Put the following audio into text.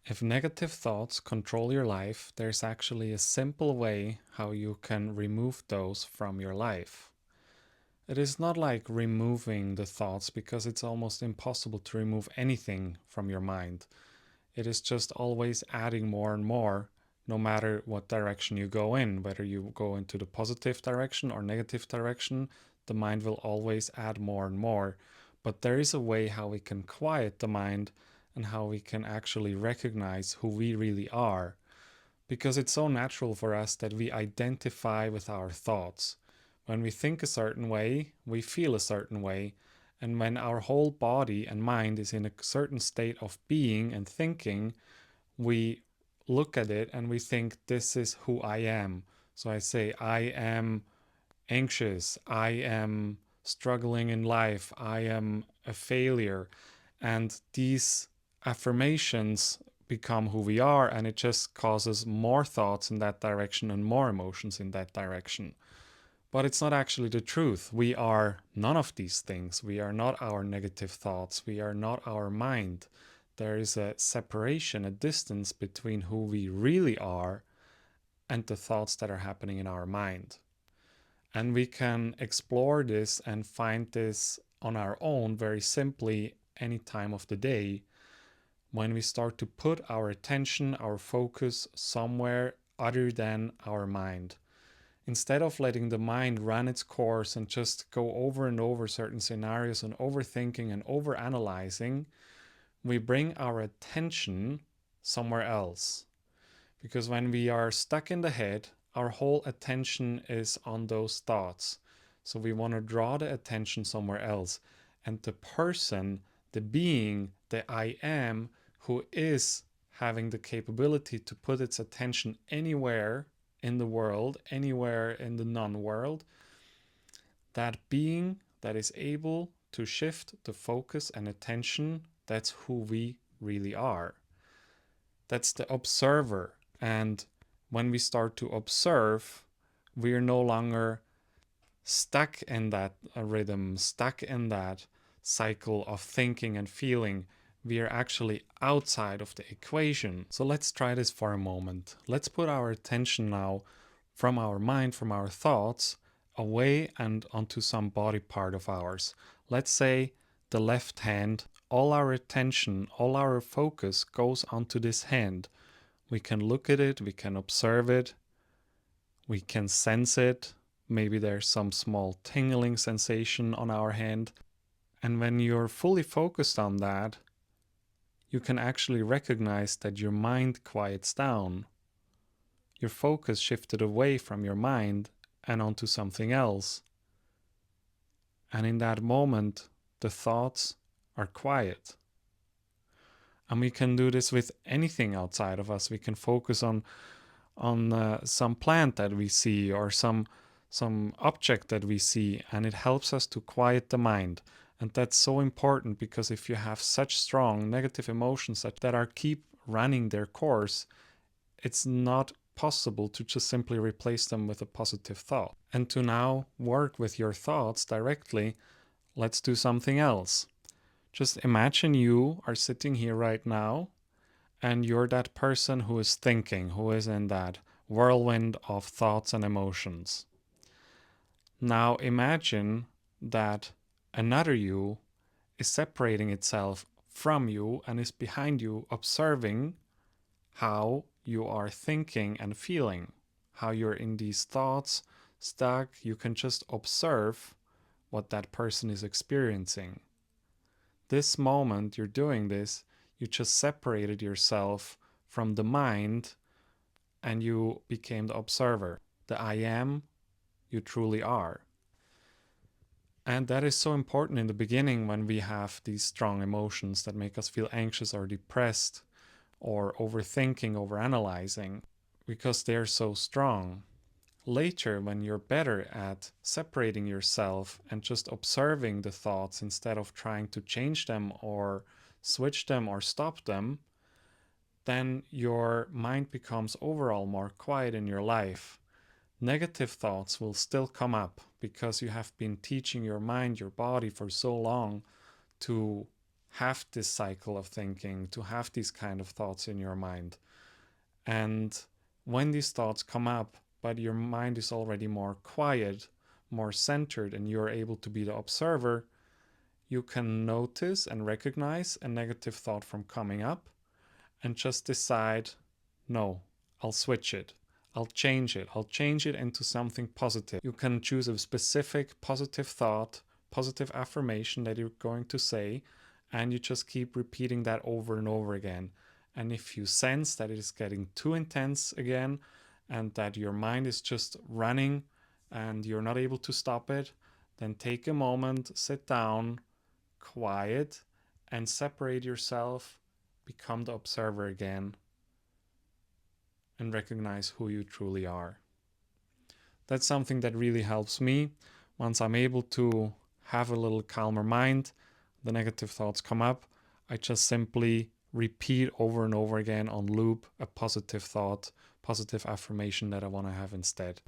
If negative thoughts control your life, there's actually a simple way how you can remove those from your life. It is not like removing the thoughts because it's almost impossible to remove anything from your mind. It is just always adding more and more, no matter what direction you go in. Whether you go into the positive direction or negative direction, the mind will always add more and more. But there is a way how we can quiet the mind and how we can actually recognize who we really are. Because it's so natural for us that we identify with our thoughts. When we think a certain way, we feel a certain way. And when our whole body and mind is in a certain state of being and thinking, we look at it and we think, this is who I am. So I say, I am anxious, I am struggling in life, I am a failure. And these affirmations become who we are, and it just causes more thoughts in that direction and more emotions in that direction. But it's not actually the truth. We are none of these things. We are not our negative thoughts. We are not our mind. There is a separation, a distance between who we really are and the thoughts that are happening in our mind. And we can explore this and find this on our own very simply any time of the day when we start to put our attention, our focus somewhere other than our mind. Instead of letting the mind run its course and just go over and over certain scenarios and overthinking and overanalyzing, we bring our attention somewhere else. Because when we are stuck in the head, our whole attention is on those thoughts. So we want to draw the attention somewhere else. And the person, the being, the I am, who is having the capability to put its attention anywhere in the world, anywhere in the non-world, that being that is able to shift the focus and attention, that's who we really are. That's the observer. And when we start to observe, we are no longer stuck in that rhythm, stuck in that cycle of thinking and feeling. We are actually outside of the equation. So let's try this for a moment. Let's put our attention now from our mind, from our thoughts, away and onto some body part of ours. Let's say the left hand. All our attention, all our focus goes onto this hand. We can look at it, we can observe it, we can sense it. Maybe there's some small tingling sensation on our hand. And when you're fully focused on that, you can actually recognize that your mind quiets down. Your focus shifted away from your mind and onto something else. And in that moment, the thoughts are quiet. And we can do this with anything outside of us. We can focus on some plant that we see or some object that we see, and it helps us to quiet the mind. And that's so important, because if you have such strong negative emotions that are keep running their course, it's not possible to just simply replace them with a positive thought. And to now work with your thoughts directly, let's do something else. Just imagine you are sitting here right now and you're that person who is thinking, who is in that whirlwind of thoughts and emotions. Now imagine that another you is separating itself from you and is behind you, observing how you are thinking and feeling, how you're in these thoughts stuck. You can just observe what that person is experiencing. This moment you're doing this, you just separated yourself from the mind and you became the observer, the I am you truly are. And that is so important in the beginning when we have these strong emotions that make us feel anxious or depressed or overthinking, overanalyzing, because they're so strong. Later, when you're better at separating yourself and just observing the thoughts instead of trying to change them or switch them or stop them, then your mind becomes overall more quiet in your life. Negative thoughts will still come up because you have been teaching your mind, your body for so long to have this cycle of thinking, to have these kind of thoughts in your mind. And when these thoughts come up, but your mind is already more quiet, more centered, and you're able to be the observer, you can notice and recognize a negative thought from coming up and just decide, no, I'll switch it. I'll change it. I'll change it into something positive. You can choose a specific positive thought, positive affirmation that you're going to say, and you just keep repeating that over and over again. And if you sense that it is getting too intense again and that your mind is just running and you're not able to stop it, then take a moment, sit down, quiet, and separate yourself, become the observer again, and recognize who you truly are. That's something that really helps me. Once I'm able to have a little calmer mind, the negative thoughts come up, I just simply repeat over and over again on loop a positive thought, positive affirmation that I want to have instead.